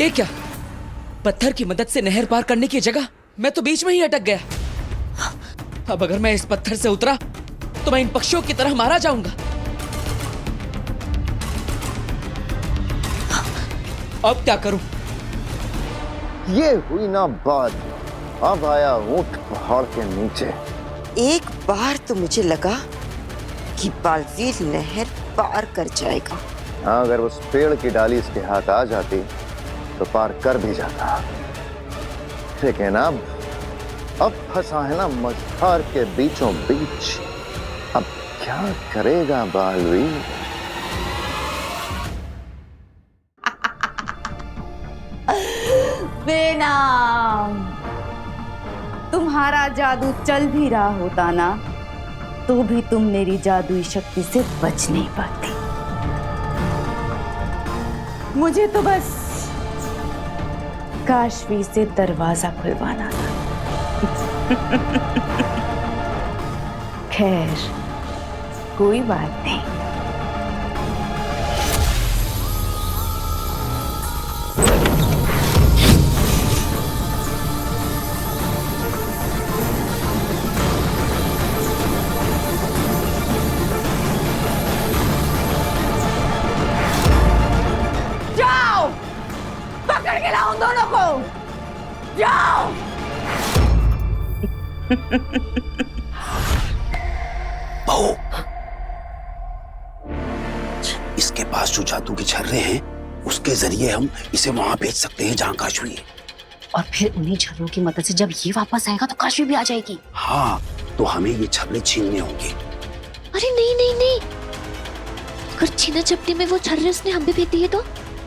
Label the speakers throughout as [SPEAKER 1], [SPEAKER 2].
[SPEAKER 1] ये क्या? पत्थर की मदद से नहर पार करने की जगह मैं तो बीच में ही अटक गया। अब अगर मैं इस पत्थर से उतरा तो मैं इन पक्षियों की तरह मारा जाऊंगा। अब क्या करूं?
[SPEAKER 2] ये हुई ना बात। अब आया ऊंट पहाड़ के नीचे।
[SPEAKER 3] एक बार तो मुझे लगा कि बालवीर नहर पार कर जाएगा।
[SPEAKER 2] हाँ, अगर उस पेड़ की डाली इसके हाथ आ जाती तो पार कर भी जाता। लेकिन अब फंसा है ना मझधार के बीचों बीच। अब क्या करेगा बालवीर?
[SPEAKER 4] बेनाम, तुम्हारा जादू चल भी रहा होता ना तो भी तुम मेरी जादुई शक्ति से बच नहीं पाती। मुझे तो बस काशवी से दरवाजा खुलवाना था। खैर, कोई बात नहीं। जाओ, पकड़ के लाओ उन दोनों को। जाओ।
[SPEAKER 5] बहू, इसके पास जो जादू के छर्रे हैं उसके जरिए हम इसे वहां भेज सकते हैं जहां काशवी है।
[SPEAKER 6] और फिर उन्हीं छर्रों की मदद से जब ये वापस आएगा तो काशवी भी आ जाएगी।
[SPEAKER 5] हाँ, तो हमें ये छर्रे छीनने होंगे।
[SPEAKER 6] अरे नहीं नहीं नहीं, अगर छीना झपटी में वो छर्रे उसने हम भी भेज दिए तो,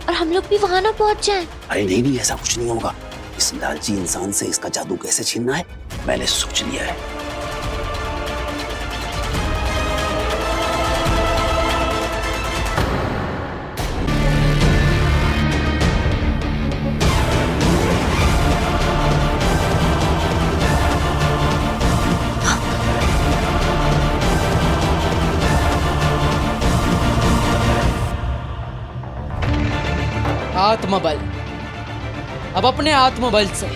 [SPEAKER 6] और हम लोग भी वहां ना पहुंच जाएं।
[SPEAKER 5] अरे नहीं नहीं, ऐसा कुछ नहीं होगा। इस लालची इंसान से इसका जादू कैसे छीनना है मैंने सोच लिया है।
[SPEAKER 1] आत्मबल। अब अपने आत्मबल से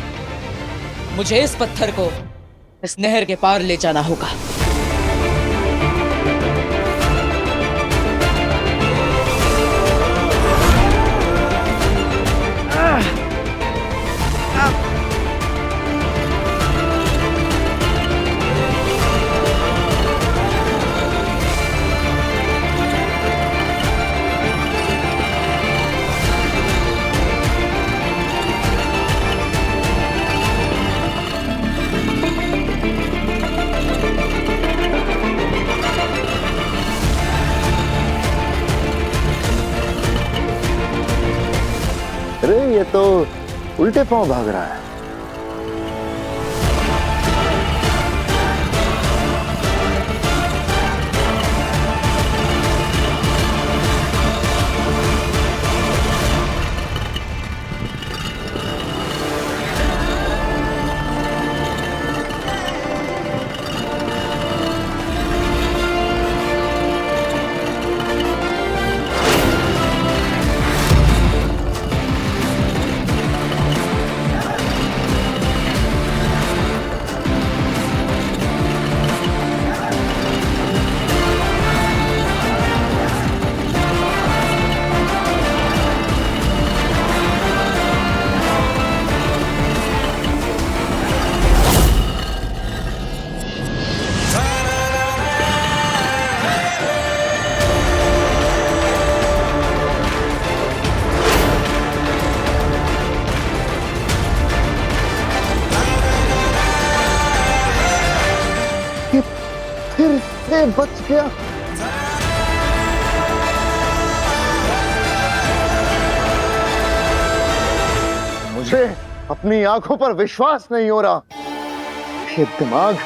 [SPEAKER 1] मुझे इस पत्थर को इस नहर के पार ले जाना होगा।
[SPEAKER 2] अरे ये तो उल्टे पांव भाग रहा है। फिर से बच गया। मुझे अपनी आंखों पर विश्वास नहीं हो रहा। ये दिमाग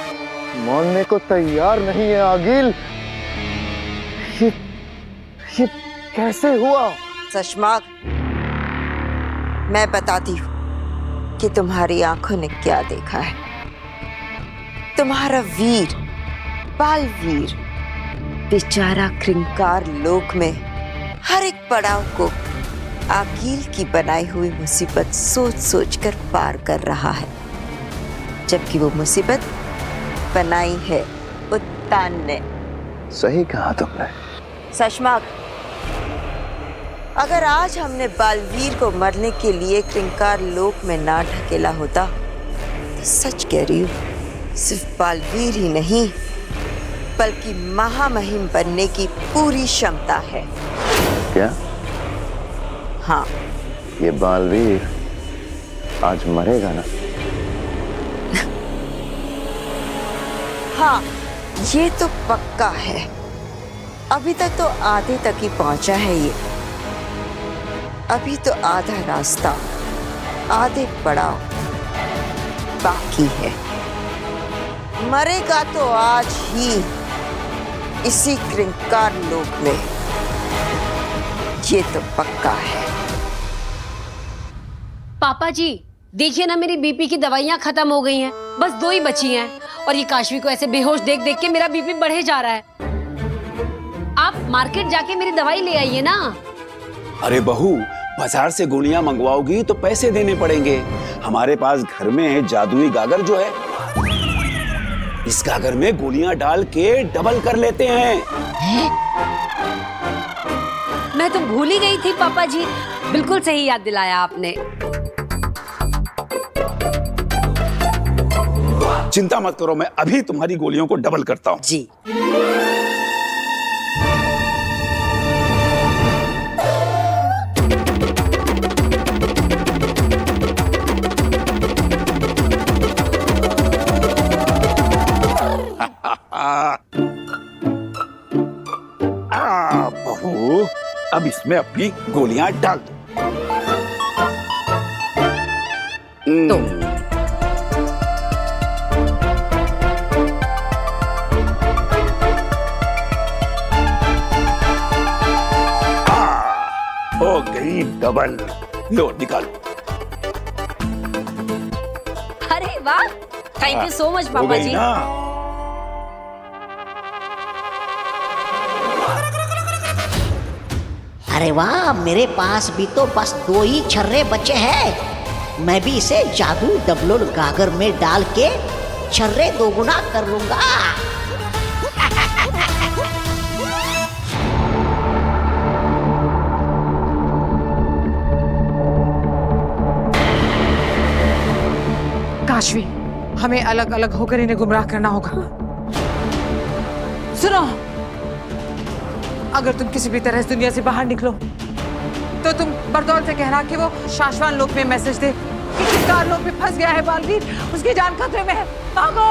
[SPEAKER 2] मानने को तैयार नहीं है आगिल। ये कैसे हुआ?
[SPEAKER 3] सशमाग, मैं बताती हूँ कि तुम्हारी आंखों ने क्या देखा है। तुम्हारा वीर, बालवीर, बेचारा कृंकार लोक में हर एक पड़ाव को आकील की बनाई हुई मुसीबत सोच सोच कर पार कर रहा है, जबकि वो मुसीबत बनाई है उत्तान ने।
[SPEAKER 2] सही कहा तुमने।
[SPEAKER 3] सशमाक, अगर आज हमने बालवीर को मरने के लिए क्रिंकार लोक में ना ढकेला होता तो सच कह रही हूँ, सिर्फ बालवीर ही नहीं बल्कि महामहिम बनने की पूरी क्षमता है।
[SPEAKER 2] क्या?
[SPEAKER 3] हाँ,
[SPEAKER 2] ये बालवीर आज मरेगा ना?
[SPEAKER 3] हाँ, ये तो पक्का है। अभी तक तो आधे तक ही पहुंचा है ये। अभी तो आधा रास्ता, आधे पड़ाव बाकी है। मरेगा तो आज ही इसी क्रिंकार लोक में, ये तो पक्का है।
[SPEAKER 7] पापा जी देखिए ना, मेरी बीपी की दवाइयाँ खत्म हो गई हैं, बस 2 ही बची हैं और ये काशवी को ऐसे बेहोश देख देख के मेरा बीपी बढ़े जा रहा है। आप मार्केट जाके मेरी दवाई ले आइए ना।
[SPEAKER 5] अरे बहू, बाजार से गोलियां मंगवाओगी तो पैसे देने पड़ेंगे। हमारे पास घर में है जादुई गागर जो है, इस गागर में गोलियां डाल के डबल कर लेते हैं।
[SPEAKER 7] मैं तो भूल ही गई थी पापा जी, बिल्कुल सही याद दिलाया आपने।
[SPEAKER 5] चिंता मत करो, मैं अभी तुम्हारी गोलियों को डबल करता हूँ।
[SPEAKER 3] जी।
[SPEAKER 5] बहू, अब इसमें अपनी गोलियां डाल दो। हो गई डबल। लो निकालो।
[SPEAKER 7] अरे वाह, थैंक यू सो मच
[SPEAKER 5] हो
[SPEAKER 7] पापा
[SPEAKER 5] गई
[SPEAKER 7] जी।
[SPEAKER 5] ना?
[SPEAKER 8] अरे वाह, मेरे पास भी तो बस 2 ही छर्रे बचे हैं। मैं भी इसे जादू डबलोल गागर में डाल के छर्रे 2 गुना कर लूंगा।
[SPEAKER 9] काशवी, हमें अलग अलग होकर इन्हें गुमराह करना होगा। सुनो, अगर तुम किसी भी तरह इस दुनिया से बाहर निकलो तो तुम बरदौल से कहना कि वो शाश्वान लोक में मैसेज दे कि क्रिंकार लोक में फंस गया है बालवीर, उसकी जान खतरे में है, भागो।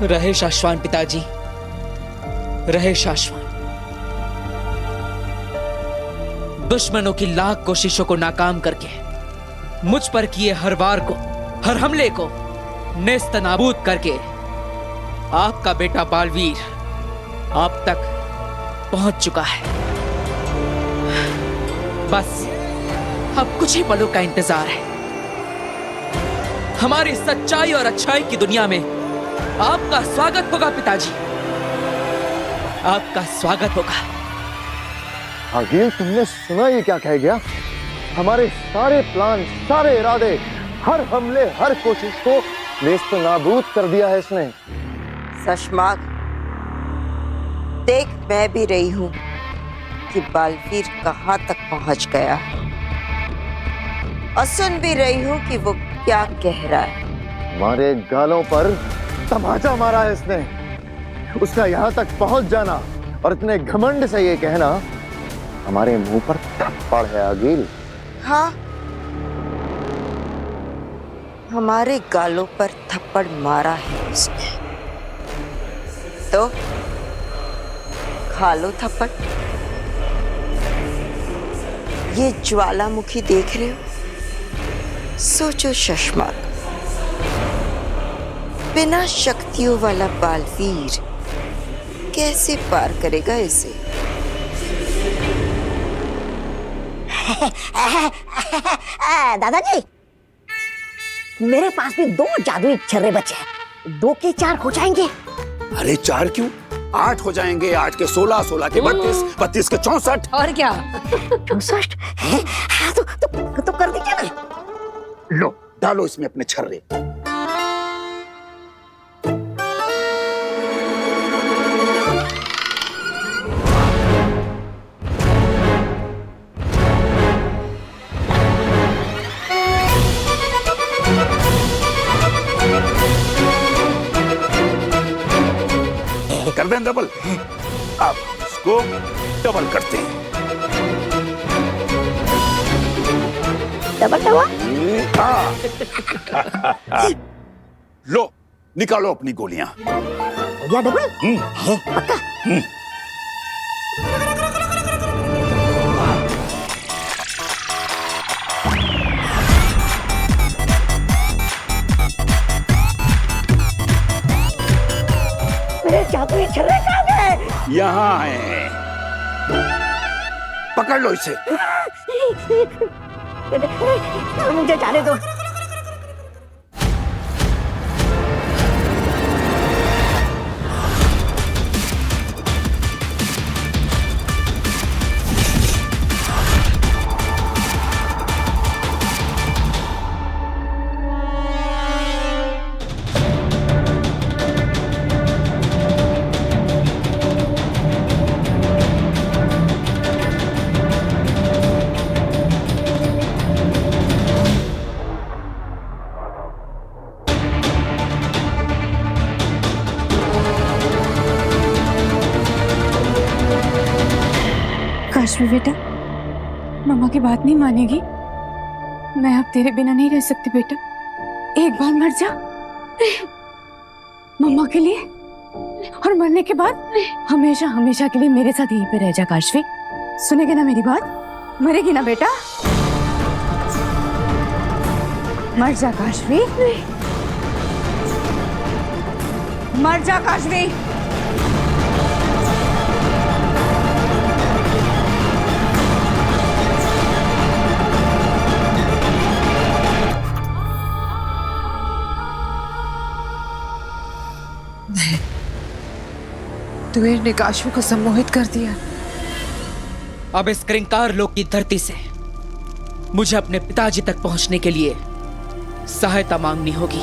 [SPEAKER 1] रहे शाश्वान पिताजी, रहे शाश्वान। दुश्मनों की लाख कोशिशों को नाकाम करके मुझ पर किए हर वार को, हर हमले को नेस्त नाबूद करके आपका बेटा बालवीर आप तक पहुंच चुका है। बस अब कुछ ही पलों का इंतजार है। हमारी सच्चाई और अच्छाई की दुनिया में आपका स्वागत होगा पिताजी, आपका स्वागत होगा।
[SPEAKER 2] आखिर तुमने सुना ये क्या कह गया? हमारे सारे प्लान, सारे इरादे, हर हमले, हर कोशिश को नेस्त नाबूद कर दिया है इसने।
[SPEAKER 3] सशमाक, देख मैं भी रही हूं कि बालवीर कहां तक पहुंच गया है। और सुन भी रही हूँ कि वो क्या कह रहा है।
[SPEAKER 2] हमारे गालों पर तमाचा मारा है इसने। उसका यहाँ तक पहुंच जाना और इतने घमंड से ये कहना हमारे मुंह पर थप्पड़ है आगिल।
[SPEAKER 3] हाँ, हमारे गालों पर थप्पड़ मारा है उसने, तो खा लो थप्पड़। ये ज्वालामुखी देख रहे हो? सोचो शशमाक, बिना शक्तियों वाला बालवीर कैसे पार करेगा इसे?
[SPEAKER 8] दादाजी, मेरे पास भी 2 जादुई छर्रे बचे हैं। 2 के 4 हो जाएंगे।
[SPEAKER 5] अरे 4 क्यों, 8 हो जाएंगे। 8 के 16, 16 के 32, 32 के 64।
[SPEAKER 7] और क्या?
[SPEAKER 8] 64 है? हाँ, तो कर दीजिए ना।
[SPEAKER 5] लो, डालो इसमें अपने छर्रे। कर दें डबल। अब इसको डबल करते हैं।
[SPEAKER 8] Double double.
[SPEAKER 5] लो, निकालो अपनी गोलियां।
[SPEAKER 8] या डबल है पक्का। मेरे जादुई छर्रे कहाँ गए?
[SPEAKER 5] यहाँ है, पकड़ लो इसे।
[SPEAKER 8] मुझे जाने दो।
[SPEAKER 10] काशवी बेटा, मम्मा की बात नहीं मानेगी। मैं अब तेरे बिना नहीं रह सकती बेटा। एक बार मर जा मम्मा के लिए, और मरने के बाद हमेशा हमेशा के लिए मेरे साथ यहीं पे रह जा। काशवी, सुनेगी ना मेरी बात? मरेगी ना बेटा? मर जा काशवी, मर जा काशवी।
[SPEAKER 9] तुवेर ने काशवी को सम्मोहित कर दिया।
[SPEAKER 1] अब इस क्रिंकार लोक की धरती से मुझे अपने पिताजी तक पहुंचने के लिए सहायता मांगनी होगी।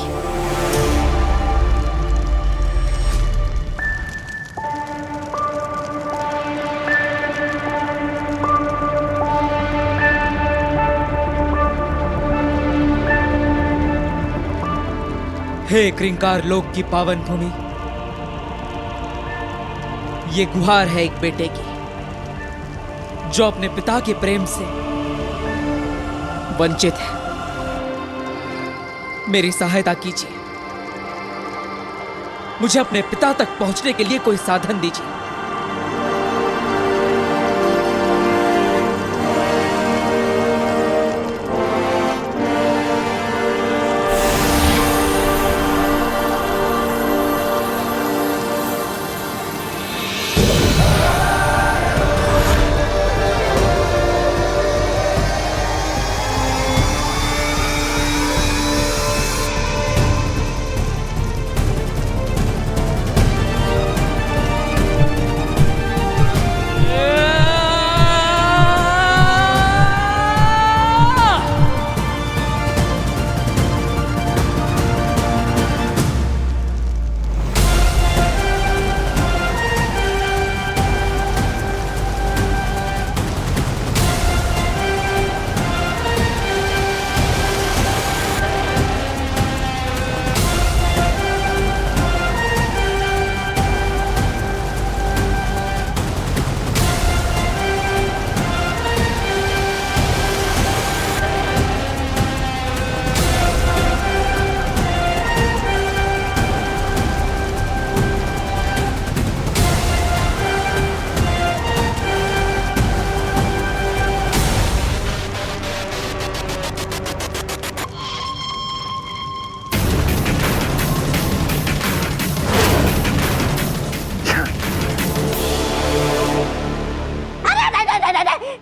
[SPEAKER 1] हे क्रिंकार लोक की पावन भूमि, ये गुहार है एक बेटे की जो अपने पिता के प्रेम से वंचित है। मेरी सहायता कीजिए, मुझे अपने पिता तक पहुंचने के लिए कोई साधन दीजिए।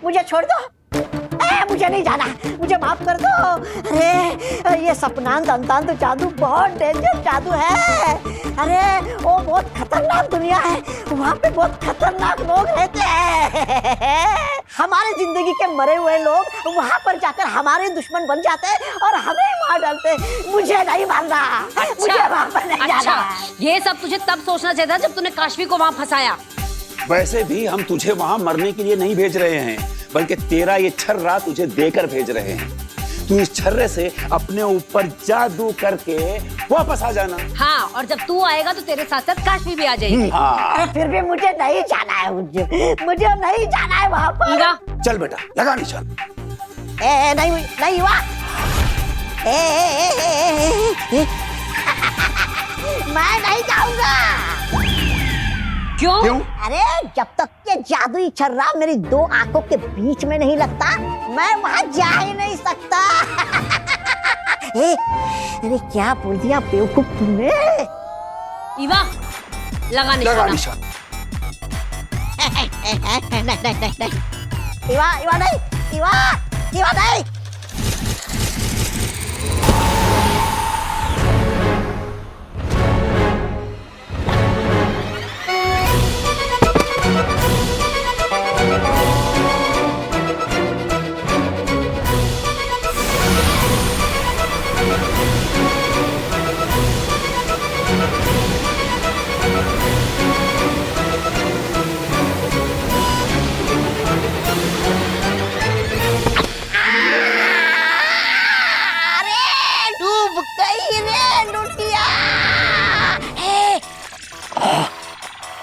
[SPEAKER 8] मुझे छोड़ दो। मुझे नहीं जाना, मुझे माफ कर दो। अरे ये सपनांत अंतांत जादू बहुत डेंजर जादू है। अरे वो बहुत खतरनाक दुनिया है, वहाँ पे बहुत खतरनाक लोग रहते हैं। हमारे जिंदगी के मरे हुए लोग वहाँ पर जाकर हमारे दुश्मन बन जाते हैं और हमें मार डालते हैं। मुझे नहीं मारना, मुझे वहाँ पर नहीं जाना।
[SPEAKER 7] ये सब तुझे तब सोचना चाहिए था जब तूने काशवी को वहाँ फंसाया।
[SPEAKER 5] वैसे भी हम तुझे वहां मरने के लिए नहीं भेज रहे हैं, बल्कि तेरा ये छर्रा तुझे देकर भेज रहे हैं। तू इस छर्रे से अपने ऊपर जादू करके वापस आ जाना।
[SPEAKER 7] हाँ, और जब तू आएगा तो तेरे साथ साथ काशवी भी आ जाएगी।
[SPEAKER 5] हाँ।
[SPEAKER 8] फिर भी मुझे नहीं जाना है, मुझे नहीं जाना है वहाँ पर।
[SPEAKER 7] ईवा,
[SPEAKER 5] चल बेटा, लगा निशान।
[SPEAKER 8] नहीं हुआ। मैं नहीं जाऊंगा।
[SPEAKER 7] क्यों?
[SPEAKER 8] अरे जब तक के जादुई छर्रा मेरी दो आंखों के बीच में नहीं लगता, मैं वहाँ जा ही नहीं सकता। अरे क्या बोल दिया बेवकूफ तुमने?
[SPEAKER 7] ईवा, लगा निशान।
[SPEAKER 8] नहीं। इवा नहीं।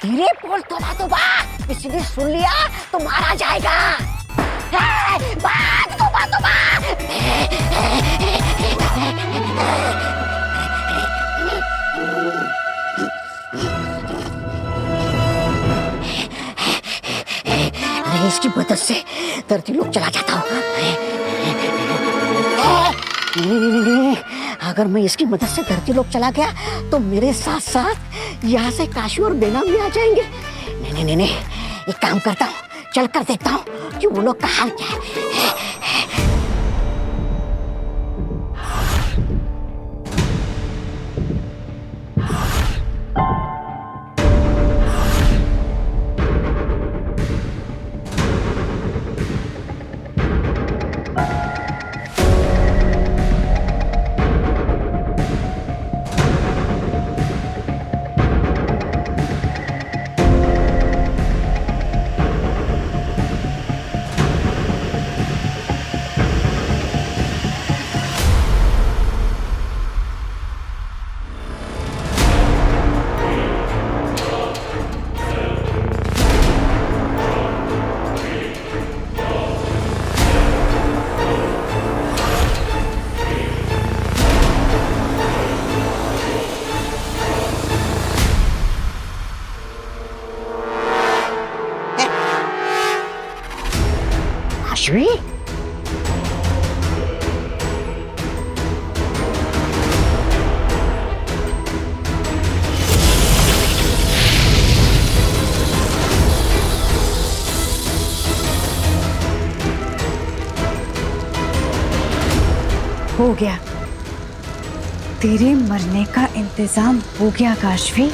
[SPEAKER 8] धीरे बोल, तोबा किसी ने सुन लिया तो मारा जाएगा। तोबा। अरे इसकी मदद से धरती लोग चला जाता हूँ। नहीं। अगर मैं इसकी मदद से धरती लोग चला गया तो मेरे साथ साथ यहाँ से काशी और बेना भी आ जाएंगे। नहीं, एक काम करता हूँ, चल कर देखता हूँ कि वो लोग का हाल क्या है। काशवी,
[SPEAKER 10] हो गया, तेरे मरने का इंतजाम हो गया काशवी।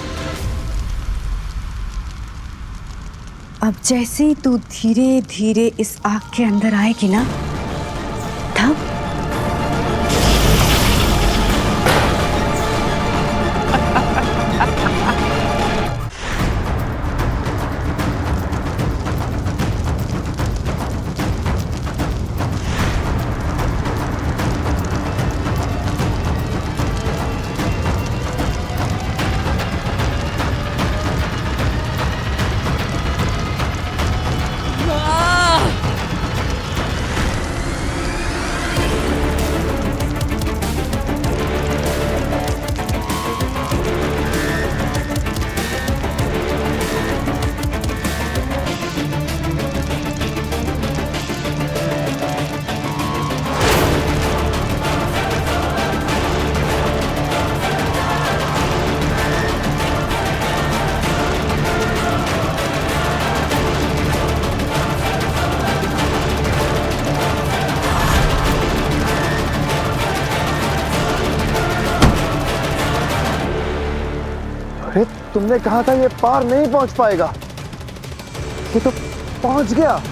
[SPEAKER 10] अब जैसे ही तू धीरे धीरे इस आग के अंदर आएगी ना, तब
[SPEAKER 2] तुमने कहा था ये पार नहीं पहुंच पाएगा, ये तो पहुंच गया।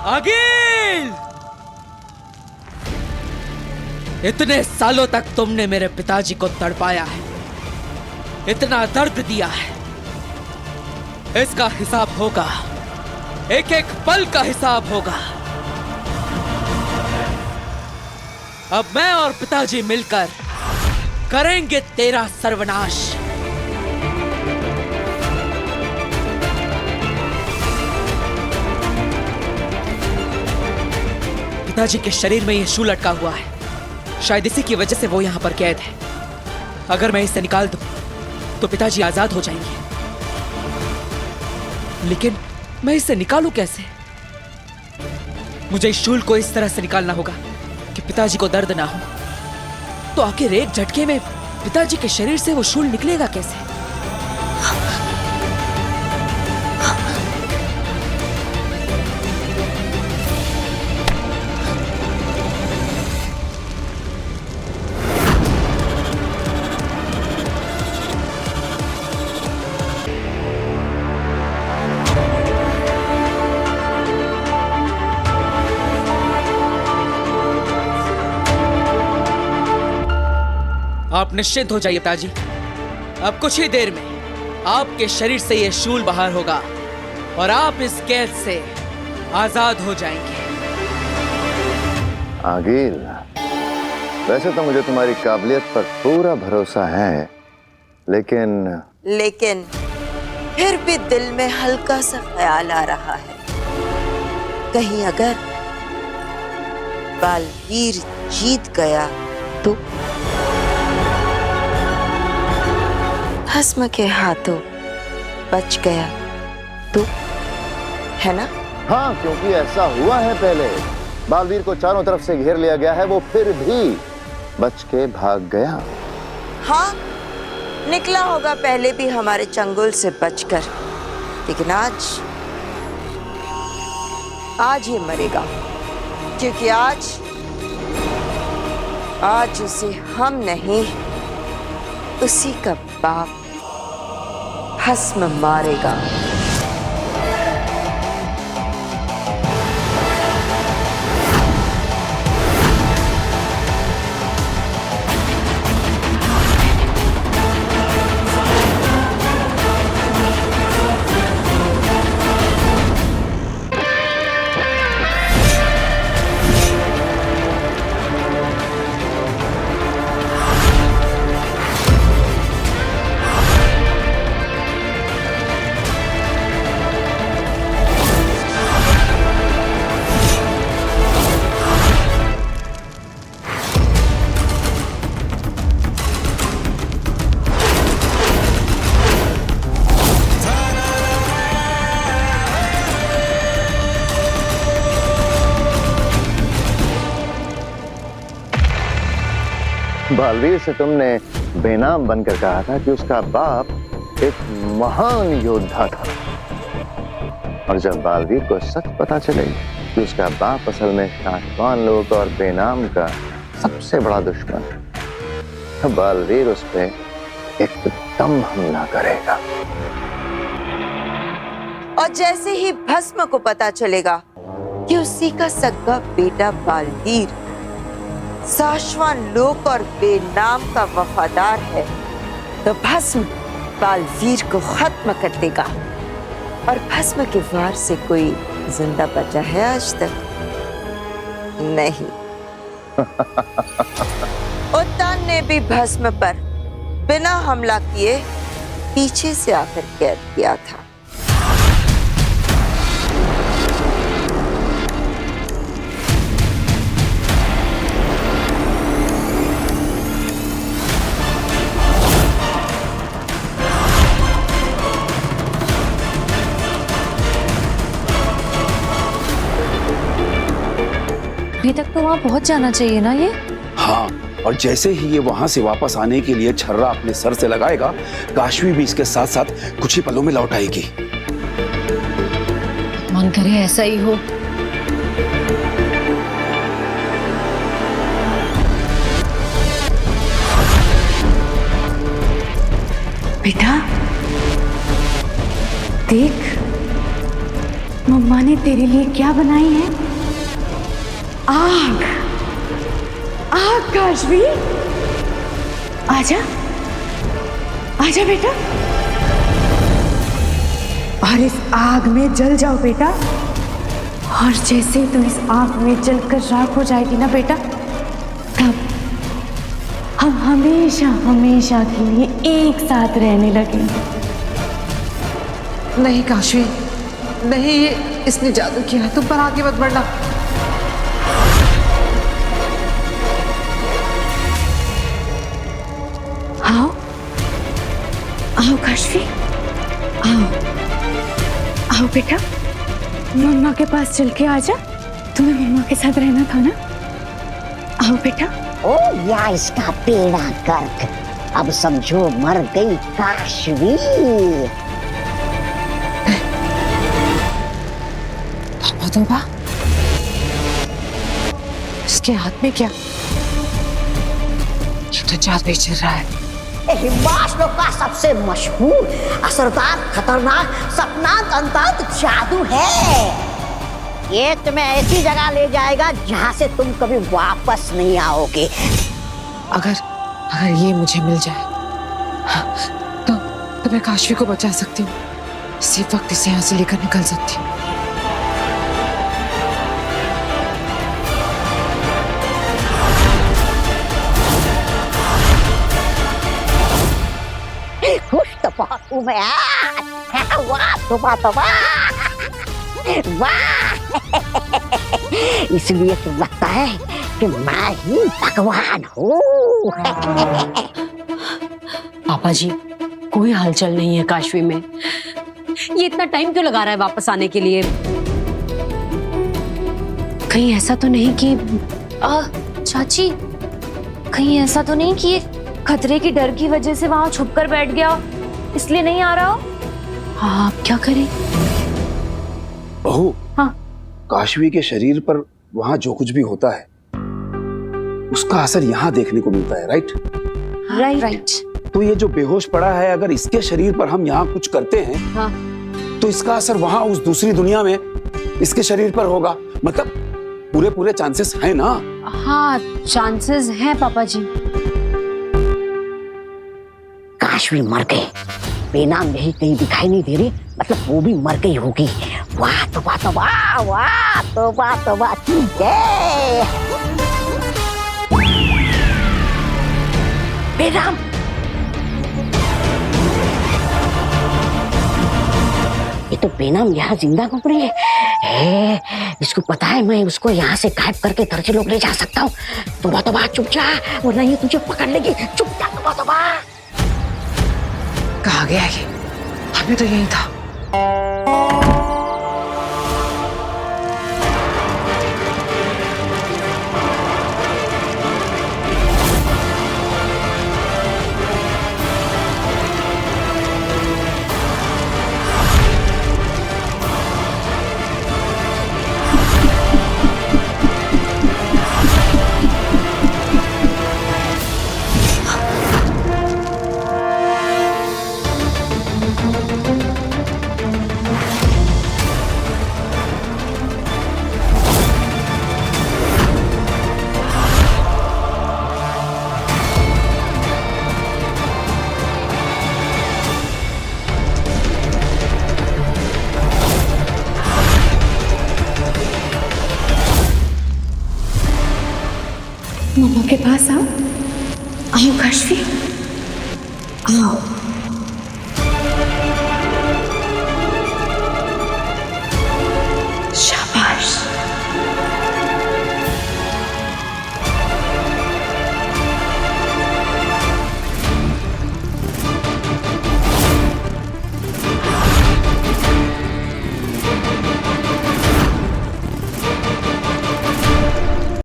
[SPEAKER 1] आगिल! इतने सालों तक तुमने मेरे पिताजी को तड़पाया है, इतना दर्द दिया है, इसका हिसाब होगा, एक एक पल का हिसाब होगा। अब मैं और पिताजी मिलकर करेंगे तेरा सर्वनाश। पिताजी के शरीर में यह शूल लटका हुआ है, शायद इसी की वजह से वो यहां पर कैद है। अगर मैं इसे निकाल दूं तो पिताजी आजाद हो जाएंगे, लेकिन मैं इसे निकालूं कैसे? मुझे इस शूल को इस तरह से निकालना होगा कि पिताजी को दर्द ना हो। तो आखिर एक झटके में पिताजी के शरीर से वो शूल निकलेगा कैसे? आप निश्चिंत हो जाइए पिताजी, अब कुछ ही देर में आपके शरीर से यह शूल बाहर होगा और आप इस कैद से आजाद हो जाएंगे।
[SPEAKER 2] आगिल, वैसे तो मुझे तुम्हारी काबिलियत पर पूरा भरोसा है, लेकिन
[SPEAKER 3] फिर भी दिल में हल्का सा ख्याल आ रहा है, कहीं अगर बालवीर जीत गया तो भस्म के हाथों बच गया तो, है ना?
[SPEAKER 2] हाँ, क्योंकि ऐसा हुआ है पहले। बालवीर को चारों तरफ से घेर लिया गया है, वो फिर भी बच के भाग गया।
[SPEAKER 3] हाँ, निकला होगा पहले भी हमारे चंगुल से बचकर, लेकिन आज ये मरेगा, क्योंकि आज उसे हम नहीं, उसी का बाप भस्म मारेगा।
[SPEAKER 2] बालवीर से तुमने बेनाम बनकर कहा था कि उसका बाप एक महान योद्धा था, और जब बालवीर को सच पता चलेगी कि उसका बाप असल में शाश्वान लोक और बेनाम का सबसे बड़ा दुश्मन, तो बालवीर उस पे एकदम हमला करेगा।
[SPEAKER 3] और जैसे ही भस्म को पता चलेगा कि उसी का सगा बेटा बालवीर शाश्वान लोक और बेनाम का वफादार है, तो भस्म बालवीर को खत्म कर देगा। और भस्म के वार से कोई जिंदा बचा है आज तक? नहीं। उत्तान ने भी भस्म पर बिना हमला किए पीछे से आकर कैद किया था।
[SPEAKER 11] अभी तक तो वहाँ पहुँच जाना चाहिए ना ये।
[SPEAKER 5] हाँ, और जैसे ही ये वहां से वापस आने के लिए छर्रा अपने सर से लगाएगा, काशवी भी इसके साथ साथ कुछ ही पलों में लौट आएगी।
[SPEAKER 7] मन करे ऐसा ही हो।
[SPEAKER 10] बेटा देख, मम्मा ने तेरे लिए क्या बनाई है। आग, आग काशवी, आजा आजा बेटा, और इस आग में जल जाओ बेटा। और जैसे ही तू इस आग में जलकर राख हो जाएगी ना बेटा, तब हम हमेशा हमेशा के लिए एक साथ रहने लगेंगे।
[SPEAKER 9] नहीं काशवी, नहीं, ये इसने जादू किया है, तुम पर आगे मत बढ़ना।
[SPEAKER 10] आओ आओ काशवी, आओ आओ बेटा, मम्मा के पास चल के आजा। तुम्हें मम्मा के साथ रहना था ना। आओ बेटा।
[SPEAKER 8] ओ या इसका पेड़ा गर्क, अब समझो मर गई काशवी।
[SPEAKER 9] तौबा, इसके हाथ में क्या? ये तो जादू ही चल रहा है।
[SPEAKER 8] हिमाचल का सबसे मशहूर, असरदार, खतरनाक सपनांत जादू है। ये तुम्हें ऐसी जगह ले जाएगा जहाँ से तुम कभी वापस नहीं आओगे।
[SPEAKER 9] अगर ये मुझे मिल जाए तो मैं काशवी को बचा सकती हूँ। इसी वक्त इसे यहाँ से लेकर निकल सकती हूँ।
[SPEAKER 8] खुश तो बहुत हूँ मैं। वाह तोबा तोबा, वाह। इसलिए तो लगता है कि मैं ही भगवान हूँ।
[SPEAKER 7] पापा जी, कोई हलचल नहीं है काशवी में। ये इतना टाइम क्यों लगा रहा है वापस आने के लिए? कहीं ऐसा तो नहीं कि
[SPEAKER 6] चाची, कहीं ऐसा तो नहीं कि ये खतरे की डर की वजह से वहां छुप कर बैठ गया, इसलिए नहीं आ रहा हो?
[SPEAKER 7] हाँ, अब क्या करें?
[SPEAKER 5] बहू,
[SPEAKER 7] हाँ,
[SPEAKER 5] काशवी के शरीर पर वहां जो कुछ भी होता है उसका असर यहाँ देखने को मिलता है, राइट?
[SPEAKER 6] राइट।
[SPEAKER 5] तो ये जो बेहोश पड़ा है, अगर इसके शरीर पर हम यहाँ कुछ करते हैं,
[SPEAKER 7] हाँ,
[SPEAKER 5] तो इसका असर वहां उस दूसरी दुनिया में इसके शरीर पर होगा। मतलब पूरे चांसेस हैं ना?
[SPEAKER 7] हाँ, चांसेस हैं पापा जी।
[SPEAKER 8] काशवी मर गए, बेनाम यही कहीं दिखाई नहीं दे रही, मतलब वो भी मर गई होगी। वाह तोबा तोबा, वाह तोबा तोबा, ठीक है। बेनाम, ये तो बेनाम यहाँ जिंदा घूम रही है। इसको पता है मैं उसको यहाँ से गायब करके दर्जे लोग ले जा सकता हूँ। तोबा तोबा, चुप जा, वरना ये तुझे पकड़ लेगी। चुप जा तोबा तोबा।
[SPEAKER 9] कहाँ गया ये? अभी तो यही था।
[SPEAKER 10] मम्मा के पास आओ, आओ काशवी, आओ।